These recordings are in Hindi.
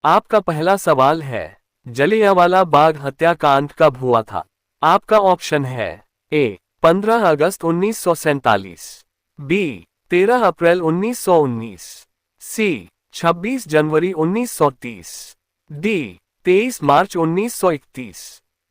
आपका पहला सवाल है, जलियांवाला बाग हत्याकांड कब हुआ था? आपका ऑप्शन है ए 15 अगस्त 1947, बी 13 अप्रैल 1919, सी 26 जनवरी 1930, डी 23 मार्च 1931।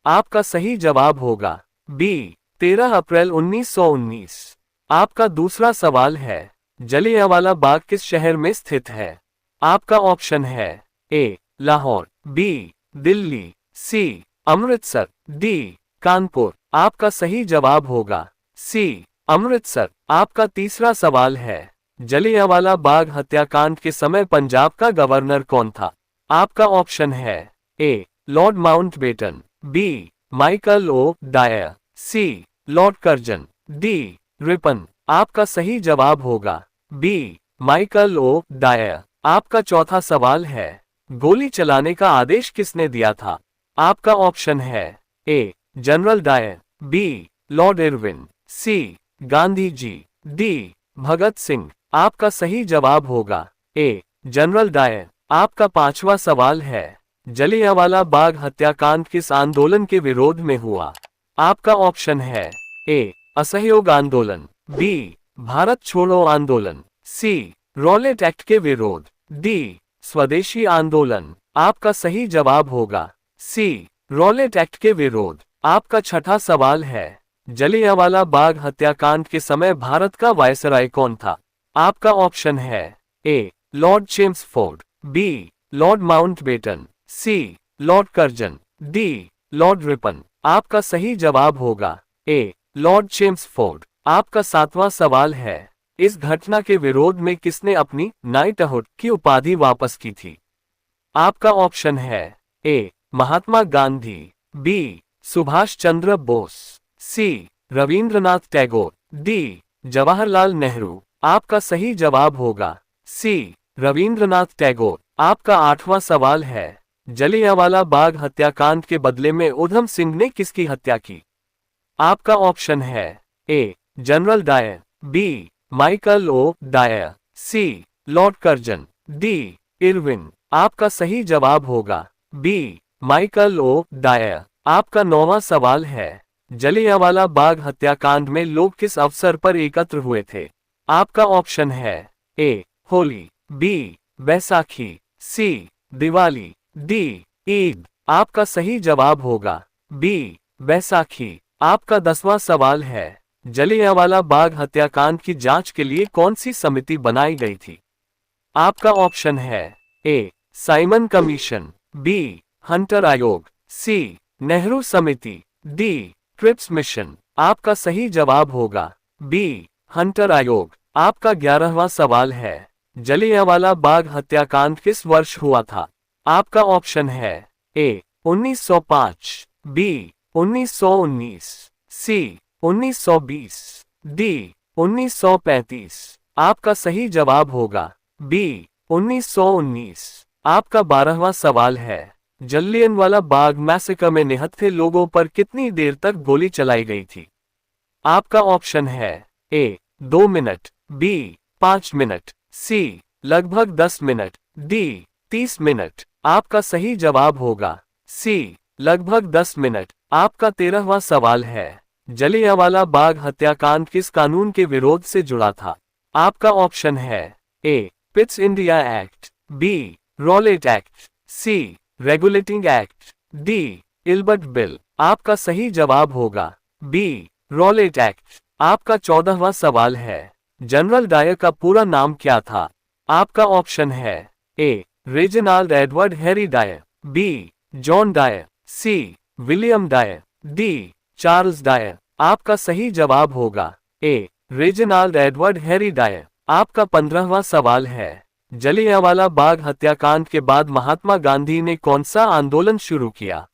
आपका सही जवाब होगा बी 13 अप्रैल 1919। आपका दूसरा सवाल है, जलियांवाला बाग किस शहर में स्थित है? आपका ऑप्शन है ए लाहौर, बी दिल्ली, सी अमृतसर, डी कानपुर। आपका सही जवाब होगा सी अमृतसर। आपका तीसरा सवाल है, जलियांवाला बाग हत्याकांड के समय पंजाब का गवर्नर कौन था? आपका ऑप्शन है A Lord Mountbatten, B Michael O'Dwyer, C Lord Curzon, D Ripon. आपका सही जवाब होगा बी माइकल ओ डायर। आपका चौथा सवाल है, गोली चलाने का आदेश किसने दिया था? आपका ऑप्शन है A General Dyer, B Lord Irwin, C Gandhi ji, D Bhagat Singh. आपका सही जवाब होगा ए जनरल डायर। आपका पांचवा सवाल है, जलियांवाला बाग हत्याकांड किस आंदोलन के विरोध में हुआ? आपका ऑप्शन है ए असहयोग आंदोलन, बी भारत छोड़ो आंदोलन, सी रॉलेट एक्ट के विरोध, डी स्वदेशी आंदोलन। आपका सही जवाब होगा सी रॉलेट एक्ट के विरोध। आपका छठा सवाल है, जलियांवाला बाग हत्याकांड के समय भारत का वायसराय कौन था? आपका ऑप्शन है A Lord Chelmsford, B Lord Mountbatten, C Lord Curzon, D Lord Ripon. आपका सही जवाब होगा ए लॉर्ड चेम्सफोर्ड। आपका सातवां सवाल है, इस घटना के विरोध में किसने अपनी नाइटहुड की उपाधि वापस की थी? आपका ऑप्शन है ए महात्मा गांधी, बी सुभाष चंद्र बोस, सी रविंद्रनाथ टैगोर, डी जवाहरलाल नेहरू। आपका सही जवाब होगा सी रविंद्रनाथ टैगोर। आपका आठवां सवाल है, जलियांवाला बाग हत्याकांड के बदले में उधम सिंह ने किसकी हत्या की? आपका ऑप्शन है A General Dyer, B Michael O'Dwyer, C Lord Curzon, D Irwin. आपका सही जवाब होगा बी माइकल ओ डायर। आपका नौवां सवाल है, जलियांवाला बाग हत्याकांड में लोग किस अवसर पर एकत्र हुए थे? आपका ऑप्शन है ए होली, बी बैसाखी, सी दिवाली, डी ईद। आपका सही जवाब होगा बी बैसाखी। आपका 10वां सवाल है, जलियांवाला बाग हत्याकांड की जांच के लिए कौन सी समिति बनाई गई थी? आपका ऑप्शन है A Simon Commission, B Hunter आयोग, सी नेहरू समिति, डी क्रिप्स मिशन। आपका सही जवाब होगा बी हंटर आयोग। आपका 11वां सवाल है, जलियांवाला बाग हत्याकांड किस वर्ष हुआ था? आपका ऑप्शन है ए 1905, बी 1919, सी 1920, डी 1935। आपका सही जवाब होगा बी 1919। आपका 12वां सवाल है, जलियांवाला बाग मैसेकर में निहत्थे लोगों पर कितनी देर तक गोली चलाई गई थी? आपका ऑप्शन है ए 2 मिनट, बी 5 मिनट, सी लगभग 10 मिनट, डी 30 मिनट। आपका सही जवाब होगा सी लगभग 10 मिनट। आपका 13वां सवाल है, जलियांवाला बाग हत्याकांड किस कानून के विरोध से जुड़ा था? आपका ऑप्शन है A Pitt's India Act, B Rowlatt Act, C Regulating Act, D Ilbert Bill. आपका सही जवाब होगा बी रॉलेट एक्ट। आपका 14वां सवाल है, जनरल डायर का पूरा नाम क्या था? आपका ऑप्शन है A Reginald Edward Harry Dyer, B John Dyer, C William Dyer, D Charles Dyer. आपका सही जवाब होगा A Reginald Edward Harry Dyer. आपका 15वां सवाल है, जलियांवाला बाग हत्याकांड के बाद महात्मा गांधी ने कौन सा आंदोलन शुरू किया?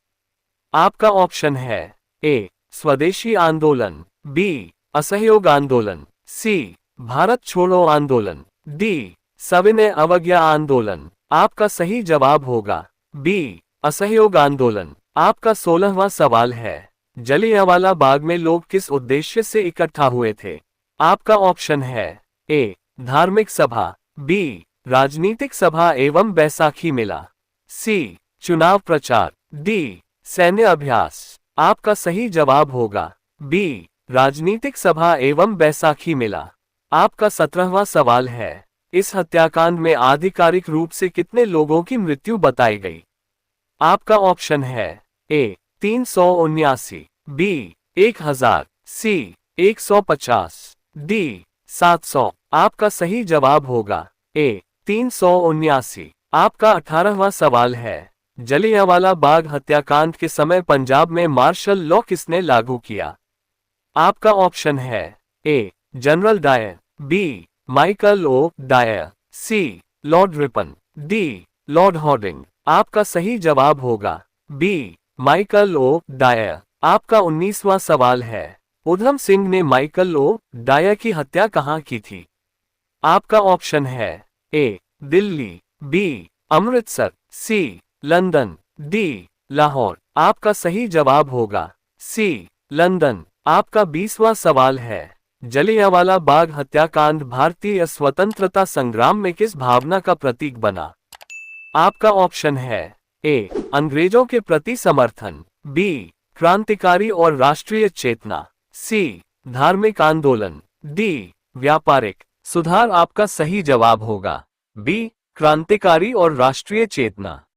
आपका ऑप्शन है ए स्वदेशी आंदोलन, बी असहयोग आंदोलन, सी भारत छोड़ो आंदोलन, डी सविनय अवज्ञा आंदोलन। आपका सही जवाब होगा बी असहयोग आंदोलन। आपका 16वां सवाल है, जलियांवाला बाग में लोग किस उद्देश्य से इकट्ठा हुए थे? आपका ऑप्शन है ए धार्मिक सभा, बी राजनीतिक सभा एवं बैसाखी मेला, सी चुनाव प्रचार, डी सैन्य अभ्यास। आपका सही जवाब होगा बी राजनीतिक सभा एवं बैसाखी मेला। आपका 17वां सवाल है, इस हत्याकांड में आधिकारिक रूप से कितने लोगों की मृत्यु बताई गई? आपका ऑप्शन है ए 379, बी 1000, सी 150, डी 700। आपका सही जवाब होगा ए 379। आपका 18वां सवाल है, जलियांवाला बाग हत्याकांड के समय पंजाब में मार्शल लॉ किसने लागू किया? आपका ऑप्शन है A General Dyer, B Michael O'Dwyer, C Lord Ripon, D Lord Hardinge. आपका सही जवाब होगा बी माइकल ओ डायर। आपका 19वां सवाल है, उधम सिंह ने माइकल ओ डायर की हत्या कहाँ की थी? आपका ऑप्शन है ए दिल्ली, बी अमृतसर, सी लंदन, डी लाहौर। आपका सही जवाब होगा सी लंदन। आपका 20वां सवाल है, जलियांवाला बाग हत्याकांड भारतीय स्वतंत्रता संग्राम में किस भावना का प्रतीक बना? आपका ऑप्शन है ए अंग्रेजों के प्रति समर्थन, बी क्रांतिकारी और राष्ट्रीय चेतना, सी धार्मिक आंदोलन, डी व्यापारिक सुधार। आपका सही जवाब होगा बी क्रांतिकारी और राष्ट्रीय चेतना।